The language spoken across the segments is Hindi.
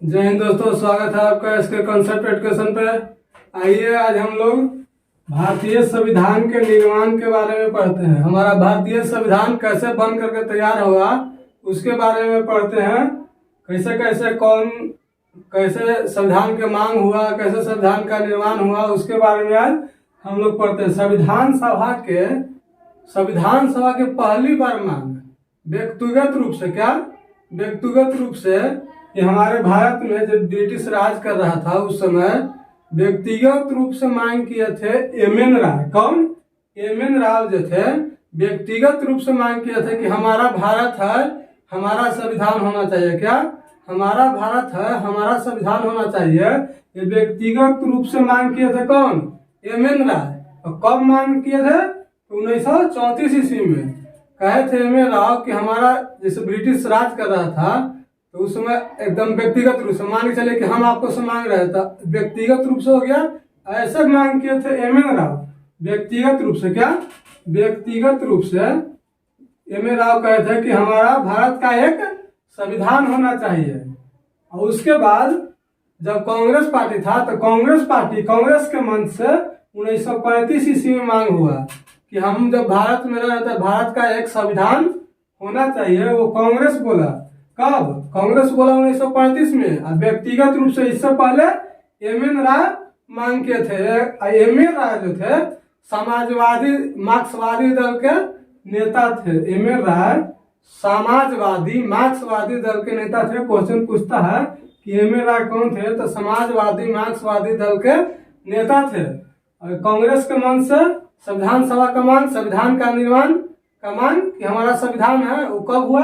जय हिंद दोस्तों, स्वागत है आपका इसके कॉन्सेप्ट एजुकेशन पे। आइए आज हम लोग भारतीय संविधान के निर्माण के बारे में पढ़ते हैं। हमारा भारतीय संविधान कैसे बन करके तैयार हुआ उसके बारे में पढ़ते हैं। कैसे कैसे कैसे संविधान के मांग हुआ, कैसे संविधान का निर्माण हुआ, उसके बारे में आज हम लोग पढ़ते हैं। संविधान सभा के पहली बार मांग व्यक्तिगत रूप से कि हमारे भारत में जब ब्रिटिश राज कर रहा था उस समय व्यक्तिगत रूप से मांग किए थे एम.एन. राय। कौन? एम.एन. राव जो थे व्यक्तिगत रूप से मांग किए थे कि हमारा भारत है, हमारा संविधान होना चाहिए। क्या? हमारा भारत है, हमारा संविधान होना चाहिए। ये व्यक्तिगत रूप से मांग किए थे कौन? एम.एन. राय। और कब मांग किए थे? 1934 ईस्वी में कहे थे एम.एन. राव कि हमारा जैसे ब्रिटिश राज कर रहा था तो उस समय एकदम व्यक्तिगत रूप से मान के चले कि हम आपको से मांग रहे थे, व्यक्तिगत रूप से हो गया। ऐसे मांग किए थे एम.एन. राव व्यक्तिगत रूप से। क्या? व्यक्तिगत रूप से एम.एन. राव कहे थे कि हमारा भारत का एक संविधान होना चाहिए। और उसके बाद जब कांग्रेस पार्टी था तो कांग्रेस के मंच से 1935 ईस्वी में मांग हुआ कि हम जब भारत में रह रहे थे भारत का एक संविधान होना चाहिए। वो कांग्रेस बोला। कब? कांग्रेस बोला 1935 में। और व्यक्तिगत रूप से इससे पहले एम.एन. राय मांग के थे। एम.एन. राय जो थे समाजवादी मार्क्सवादी दल के नेता थे। एम.एन. राय समाजवादी मार्क्सवादी दल के नेता थे। क्वेश्चन पूछता है कि एम.एन. राय कौन थे, तो समाजवादी मार्क्सवादी दल के नेता थे। और कांग्रेस के मन से संविधान सभा का मांग, संविधान का निर्माण का मांग कि हमारा संविधान है, वो कब हुआ?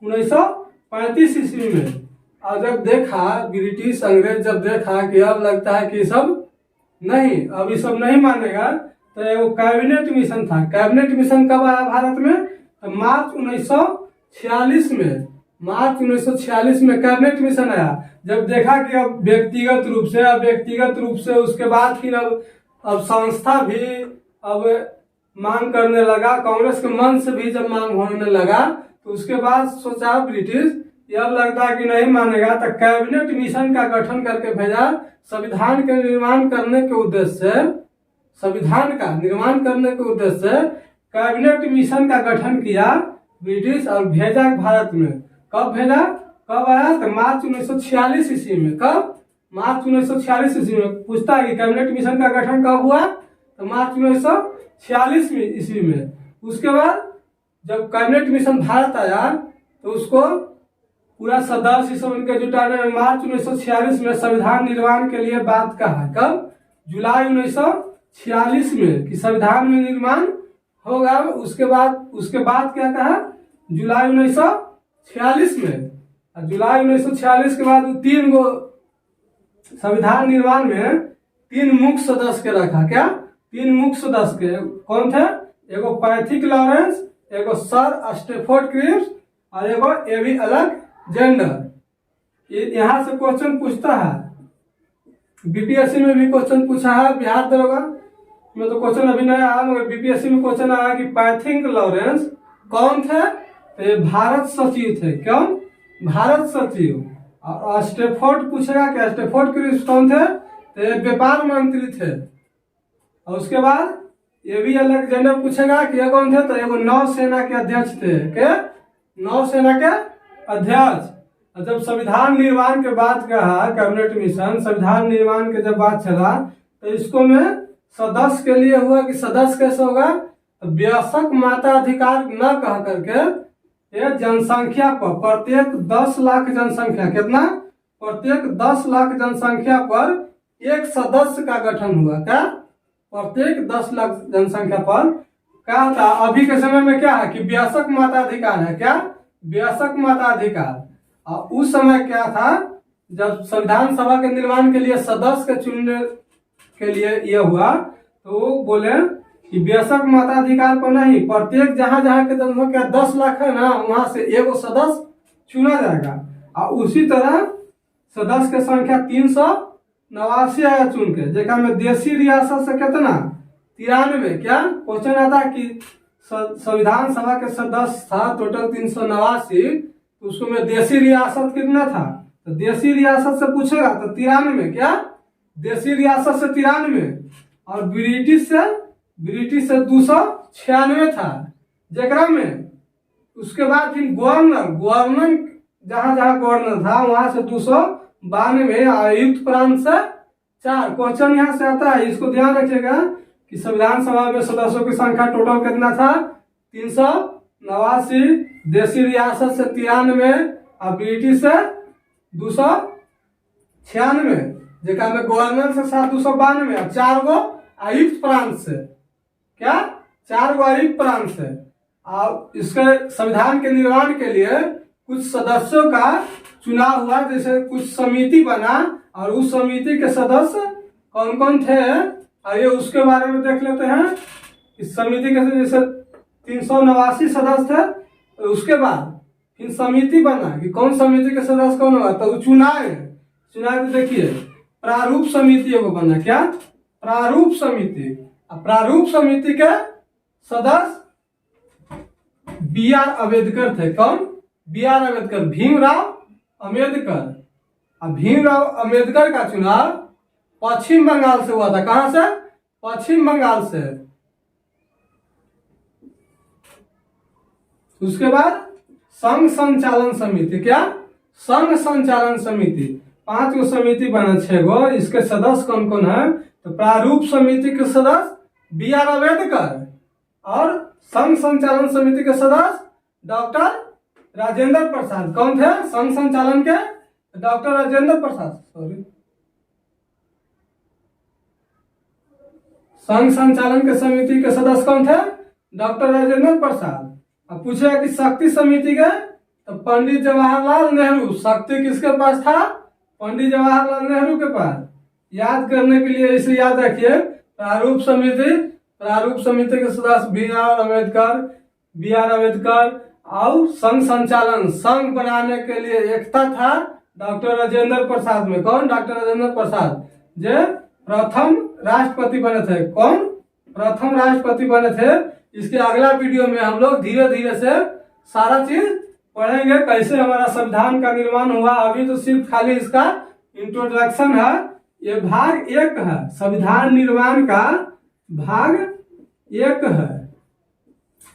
1935 ईस्वी में। और जब देखा ब्रिटिश अंग्रेज जब देखा कि अब लगता है कि सब नहीं, अब ये सब नहीं मानेगा, तो वो कैबिनेट मिशन था। कैबिनेट मिशन कब आया भारत में? तो मार्च 1946 में कैबिनेट मिशन आया। जब देखा कि अब व्यक्तिगत रूप से उसके बाद फिर अब संस्था भी अब मांग करने लगा। कांग्रेस के मन से भी जब मांग होने लगा तो उसके बाद सोचा ब्रिटिश ये अब लगता है कि नहीं मानेगा, तो कैबिनेट मिशन का गठन करके भेजा। संविधान के निर्माण करने के उद्देश्य से कैबिनेट मिशन का गठन किया ब्रिटिश और भेजा भारत में। कब भेजा? कब आया? तो मार्च 1946 ईस्वी में। कब? मार्च 1946 ईस्वी में। पूछता है कि कैबिनेट मिशन का गठन कब हुआ? तो मार्च 1946 ईस्वी में। उसके बाद जब कैबिनेट मिशन भारत आया तो उसको पूरा सदस्य सब उनके जुटाने में मार्च 1946 में संविधान निर्माण के लिए बात कहा। कब? जुलाई 1946 में कि संविधान में निर्माण होगा। उसके बाद क्या कहा? जुलाई 1946 में। और जुलाई 1946 के बाद 3 गो संविधान निर्माण में 3 मुख्य सदस्य के रखा। क्या? 3 मुख्य सदस्य के कौन थे? एगो पैथिक लॉरेंस, एगो सर स्टेफोर्ड क्रिप्स और एगो एवी अलेक्जेंडर। यहाँ से क्वेश्चन पूछता है, बीपीएससी में भी क्वेश्चन पूछा है, बिहार दरोगा में तो क्वेश्चन अभी नहीं आया, मगर बीपीएससी में क्वेश्चन आया कि पैथिक लॉरेंस कौन थे? तो ये भारत सचिव थे। क्यों? भारत सचिव। और स्टेफोर्ड पूछेगा क्या? स्टेफोर्ड क्रिप्स कौन थे? तो ये व्यापार मंत्री थे। और उसके बाद एवी अलेक्जेंडर पूछेगा कि ये कौन थे? तो ये नौसेना के अध्यक्ष थे। के नौसेना के अध्यक्ष। और जब संविधान निर्माण के बाद कहा कैबिनेट मिशन, संविधान निर्माण के जब बात चला तो इसको में सदस्य के लिए हुआ कि सदस्य कैसे होगा? तो वयस्क मताधिकार न कह करके ये जनसंख्या पर प्रत्येक 10 लाख जनसंख्या, कितना? प्रत्येक 10 लाख जनसंख्या पर एक सदस्य का गठन हुआ। क्या? प्रत्येक 10 लाख जनसंख्या पर क्या था? अभी के समय में क्या है कि वयस्क मताधिकार है। क्या? वयस्क मताधिकार। और उस समय क्या था जब संविधान सभा के निर्माण के लिए सदस्य के चुनने के लिए ये हुआ तो वो बोले कि वयस्क मताधिकार पर नहीं, प्रत्येक जहां जहां के जनसंख्या 10 लाख है ना, वहां से एगो सदस्य चुना जाएगा। और उसी तरह सदस्य के संख्या 389 आया चुन के, जेका में देशी रियासत से कितना? 93। क्या क्वेश्चन आता है कि संविधान सभा के सदस्य था टोटल 389, तो उसमें देशी रियासत कितना था? तो देसी रियासत से पूछेगा तो 93, क्या देसी रियासत से 93, और ब्रिटिश से 296 था जकरा में। उसके बाद फिर गवर्नर जहां जहां गवर्नर था वहां से 292, आयुक्त प्रांत से 4। क्वेश्चन यहाँ से आता है, इसको ध्यान रखिएगा कि संविधान सभा में सदस्यों की संख्या टोटल कितना था 389, देसी रियासत से 93 और ब्रिटिश से 296, जगह में गवर्नर से 292 और 4 गो आयुक्त प्रांत से, क्या 4 गो आयुक्त प्रांत से। और इसके संविधान के निर्माण के लिए कुछ सदस्यों का चुनाव हुआ, जैसे कुछ समिति बना और उस समिति के सदस्य कौन कौन थे, आइए उसके बारे में देख लेते हैं। इस समिति के जैसे 389 सदस्य थे, तो उसके बाद फिर समिति बना कि कौन समिति के सदस्य कौन होगा, तो चुनाव तो देखिए प्रारूप समिति एगो बना, क्या प्रारूप समिति। प्रारूप समिति के सदस्य B.R. अम्बेडकर थे। कौन? B.R. अम्बेडकर, भीमराव अम्बेडकर। अब भीमराव अम्बेडकर का चुनाव पश्चिम बंगाल से हुआ था। कहां से? पश्चिम बंगाल से। उसके बाद संघ संचालन समिति, क्या संघ संचालन समिति, 5 गो समिति बना, 6 गो। इसके सदस्य कौन कौन है, तो प्रारूप समिति के सदस्य B.R. अम्बेडकर और संघ संचालन समिति के सदस्य डॉक्टर राजेंद्र प्रसाद। कौन थे संघ संचालन के? डॉक्टर राजेंद्र प्रसाद, संघ संचालन के समिति के सदस्य कौन थे? डॉक्टर राजेंद्र प्रसाद। अब पूछेगा कि शक्ति समिति के, तो पंडित जवाहरलाल नेहरू। शक्ति किसके पास था? पंडित जवाहरलाल नेहरू के पास। याद करने के लिए इसे याद रखिए, प्रारूप समिति के सदस्य B.R. अम्बेडकर और संघ संचालन, संघ बनाने के लिए एकता था डॉक्टर राजेंद्र प्रसाद में। कौन? डॉक्टर राजेंद्र प्रसाद जो प्रथम राष्ट्रपति बने थे। कौन? प्रथम राष्ट्रपति बने थे। इसके अगला वीडियो में हम लोग धीरे धीरे से सारा चीज पढ़ेंगे, कैसे हमारा संविधान का निर्माण हुआ। अभी तो सिर्फ खाली इसका इंट्रोडक्शन है। ये भाग 1 है, संविधान निर्माण का भाग 1 है।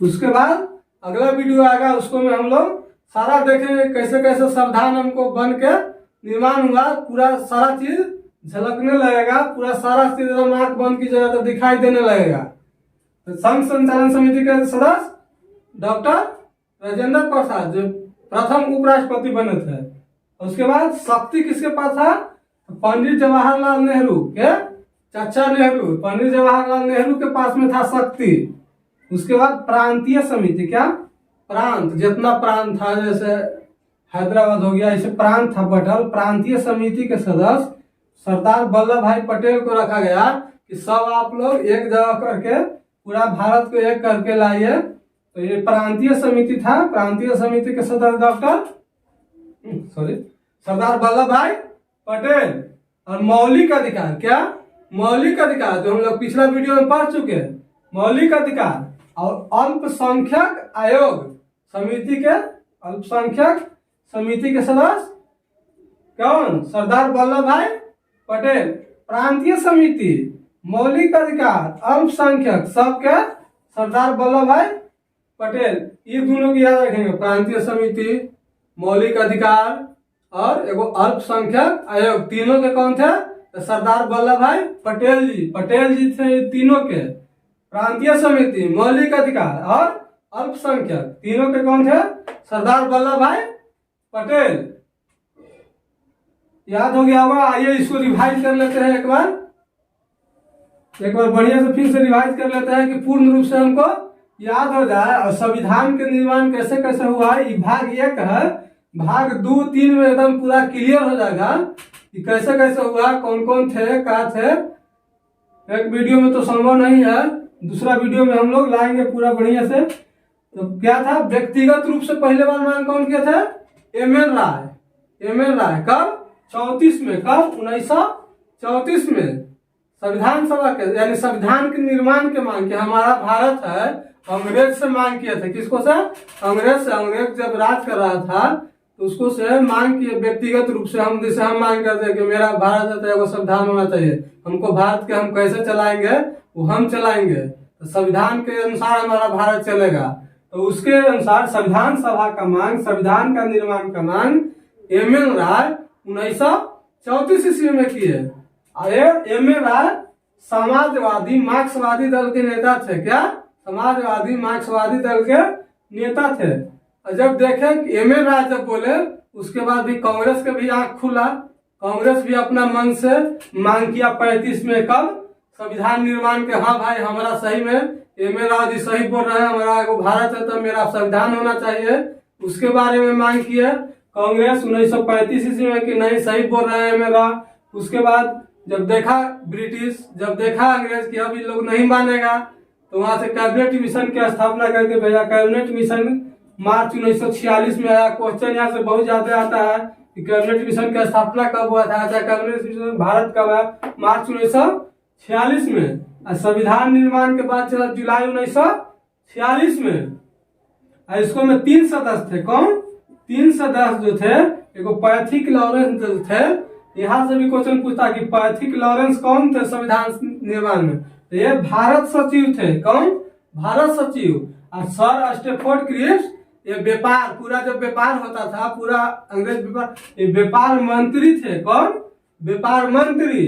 उसके बाद अगला वीडियो आएगा, उसको में हम लोग सारा देखेंगे कैसे कैसे संविधान हमको बन के निर्माण हुआ। पूरा सारा चीज झलकने लगेगा, पूरा सारा चीज आंख बंद की जगह तो दिखाई देने लगेगा। तो संघ संचालन समिति के सदस्य डॉक्टर राजेंद्र प्रसाद जो प्रथम उपराष्ट्रपति बने थे। उसके बाद शक्ति किसके पास था? पंडित जवाहरलाल नेहरू के चाचा नेहरू, पंडित जवाहरलाल नेहरू के पास में था शक्ति। उसके बाद प्रांतीय समिति, क्या प्रांत, जितना प्रांत था, जैसे हैदराबाद हो गया, इसे प्रांत था बटल। प्रांतीय समिति के सदस्य सरदार वल्लभ भाई पटेल को रखा गया कि सब आप लोग एक जगह करके पूरा भारत को एक करके लाइए। तो ये प्रांतीय समिति था। प्रांतीय समिति के सदस्य सरदार वल्लभ भाई पटेल। और मौलिक अधिकार, क्या मौलिक अधिकार जो हम लोग पिछला वीडियो में पढ़ चुके हैं, मौलिक अधिकार। और अल्पसंख्यक आयोग समिति के, अल्पसंख्यक समिति के सदस्य कौन? सरदार वल्लभ भाई पटेल। प्रांतीय समिति, मौलिक अधिकार, अल्पसंख्यक, सबके सरदार वल्लभ भाई पटेल। ये दोनों की याद रखेंगे, प्रांतीय समिति, मौलिक अधिकार और एगो अल्पसंख्यक आयोग। तीनों के कौन थे? तो सरदार वल्लभ भाई पटेल जी थे। ये तीनों के, प्रांतीय समिति, मौलिक अधिकार और अल्पसंख्यक, तीनों के कौन थे? सरदार वल्लभ भाई पटेल। याद हो गया होगा। आइए इसको रिवाइज कर लेते हैं एक बार बढ़िया से फिर से रिवाइज कर लेते हैं कि पूर्ण रूप से हमको याद हो जाए। और संविधान के निर्माण कैसे कैसे हुआ है, ये भाग 1 है। भाग 2, 3 में एकदम पूरा क्लियर हो जाएगा कि कैसे कैसे हुआ, कौन कौन थे, क्या थे। एक वीडियो में तो संभव नहीं है, दूसरा वीडियो में हम लोग लाएंगे पूरा बढ़िया से। तो क्या था, व्यक्तिगत रूप से पहले बार मांग कौन किए थे? एम.एन. राय। कब? 34 में। कब? 1934 में संविधान सभा के, यानी संविधान के निर्माण के मांग के, हमारा भारत है, अंग्रेज से मांग किए थे। किसको से? अंग्रेज से। अंग्रेज जब राज कर रहा था तो उसको से मांग किए व्यक्तिगत रूप से हम, जैसे हम मांग करते हैं कि मेरा भारत है तो संविधान होना चाहिए, हमको भारत के हम कैसे चलाएंगे वो हम चलाएंगे, तो संविधान के अनुसार हमारा भारत चलेगा। तो उसके अनुसार संविधान सभा का मांग, संविधान का निर्माण का मांग एम.एन. राय 1934 ईस्वी में किए। एम.एन. राय समाजवादी मार्क्सवादी दल के नेता थे। क्या? समाजवादी मार्क्सवादी दल के नेता थे। और जब देखे कि एम.एन. राय जब बोले, उसके बाद भी कांग्रेस के भी आंख खुला। कांग्रेस भी अपना मन से मांग किया 35 में, कब? संविधान निर्माण के। हाँ भाई, हमारा सही में एम.एन. राय जी सही बोल रहे हैं, हमारा भारत है तो मेरा संविधान होना चाहिए, उसके बारे में मांग किया कांग्रेस 1935 ईस्वी में कि नहीं सही बोल रहे हैं एम.एन. राय। उसके बाद जब देखा ब्रिटिश, जब देखा अंग्रेज कि अब ये लोग नहीं मानेगा, तो वहां से कैबिनेट मिशन की स्थापना करके भेजा। कैबिनेट मिशन मार्च 1946 में आया। क्वेश्चन यहाँ से बहुत ज्यादा आता है कि कैबिनेट मिशन की स्थापना कब हुआ था, कैबिनेट मिशन भारत कब है? मार्च 1946 में। संविधान निर्माण के बाद चला जुलाई 1946 में। इसको में 3 सदस्य थे। कौन? 3 सदस्य जो थे, एक पैथिक लॉरेंस जो थे। यहाँ से भी क्वेश्चन पूछता कि पैथिक लॉरेंस कौन थे संविधान निर्माण में? तो ये भारत सचिव थे। कौन? भारत सचिव। और सर स्टैफोर्ड क्रिप्स ये व्यापार, पूरा जब व्यापार होता था, पूरा अंग्रेज व्यापार, ये व्यापार मंत्री थे। कौन? व्यापार मंत्री।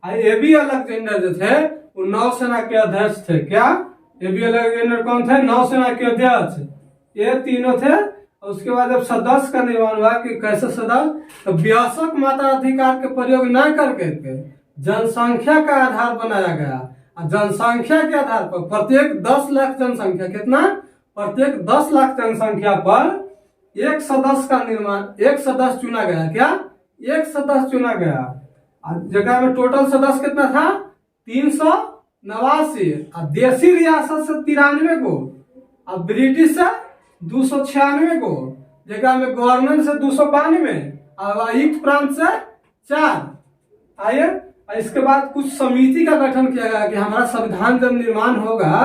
ए.बी. अलेक्जेंडर जो थे वो नौसेना के अध्यक्ष थे। क्या? ए.बी. अलेक्जेंडर कौन थे? नौसेना के अध्यक्ष। ये तीनों थे। उसके बाद जब सदस्य का निर्माण हुआ कि कैसे सदस्य, तो वयस्क मताधिकार के प्रयोग न करके जनसंख्या का आधार बनाया गया। और जनसंख्या के आधार पर प्रत्येक 10 लाख जनसंख्या, कितना? प्रत्येक 10 लाख जनसंख्या पर एक सदस्य का निर्माण, एक सदस्य चुना गया। क्या? एक सदस्य चुना गया। जगह में टोटल सदस्य कितना था? 389। और देसी रियासत से 93 को, और ब्रिटिश से 296 को, जगह में गवर्नमेंट से 292 और आयुक्त प्रांत से 4। आइए, इसके बाद कुछ समिति का गठन किया गया कि हमारा संविधान जब निर्माण होगा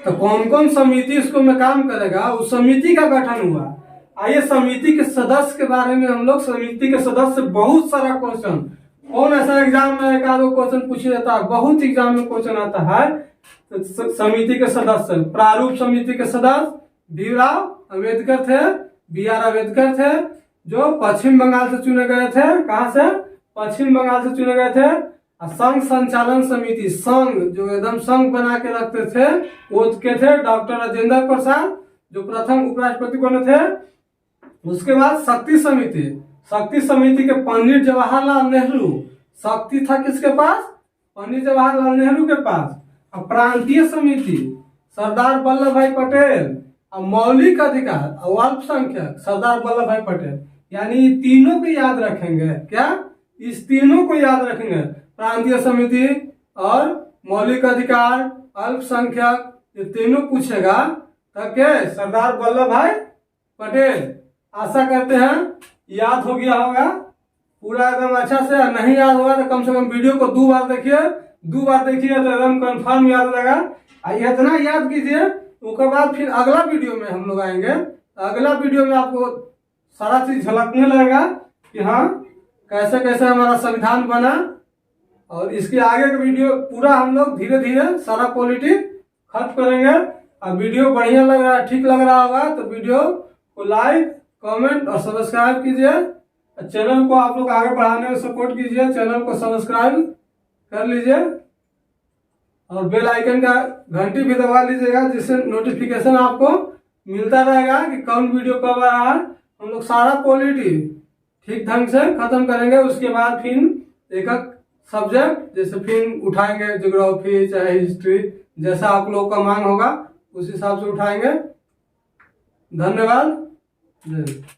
तो कौन कौन समिति इसको में काम करेगा, उस समिति का गठन हुआ। आइए, समिति के सदस्य के बारे में हम लोग, समिति के सदस्य से बहुत सारा क्वेश्चन, कौन ऐसा एग्जाम में एक आधो क्वेश्चन पूछ जाता है, बहुत एग्जाम में क्वेश्चन आता है। तो समिति के सदस्य, प्रारूप समिति के सदस्य भीमराव अम्बेडकर थे, B.R. अम्बेडकर थे, जो पश्चिम बंगाल से चुने गए थे। कहां से? पश्चिम बंगाल से चुने गए थे। संघ संचालन समिति, संघ जो एकदम संघ बना के रखते थे, वो के थे डॉक्टर राजेंद्र प्रसाद, जो प्रथम उपराष्ट्रपति बने थे। उसके बाद शक्ति समिति, शक्ति समिति के पंडित जवाहरलाल नेहरू, शक्ति था किसके पास? पंडित जवाहरलाल नेहरू के पास। और प्रांतीय समिति सरदार वल्लभ भाई पटेल, और मौलिक अधिकार और अल्पसंख्यक सरदार वल्लभ भाई पटेल। यानी तीनों को याद रखेंगे। क्या? इस तीनों को याद रखेंगे, प्रांतीय समिति और मौलिक अधिकार, अल्पसंख्यक, ये तीनों पूछेगा। तब क्या? सरदार वल्लभ भाई पटेल। आशा करते हैं याद हो गया होगा पूरा एकदम अच्छा से। नहीं याद होगा तो कम से कम वीडियो को 2 बार देखिए, 2 बार देखिए तो एकदम कंफर्म याद लगा। इतना याद कीजिए, उसके बाद फिर अगला वीडियो में हम लोग आएंगे। अगला वीडियो में आपको सारा चीज झलकने लगेगा कि हाँ कैसे कैसे हमारा संविधान बना। और इसके आगे का वीडियो पूरा हम लोग धीरे धीरे सारा पॉलिटिक्स खत्म करेंगे। और वीडियो बढ़िया लग रहा है, ठीक लग रहा होगा तो वीडियो को लाइक, कमेंट और सब्सक्राइब कीजिए। चैनल को आप लोग आगे बढ़ाने में सपोर्ट कीजिए, चैनल को सब्सक्राइब कर लीजिए और बेल आइकन का घंटी भी दबा लीजिएगा, जिससे नोटिफिकेशन आपको मिलता रहेगा कि कौन वीडियो कब आ रहा है। हम लोग सारा पॉलिटिक्स ठीक ढंग से खत्म करेंगे। उसके बाद फिर एक एक सब्जेक्ट जैसे फिर उठाएंगे, ज्योग्राफी चाहे हिस्ट्री, जैसा आप लोग का मांग होगा उस हिसाब से उठाएंगे। धन्यवाद।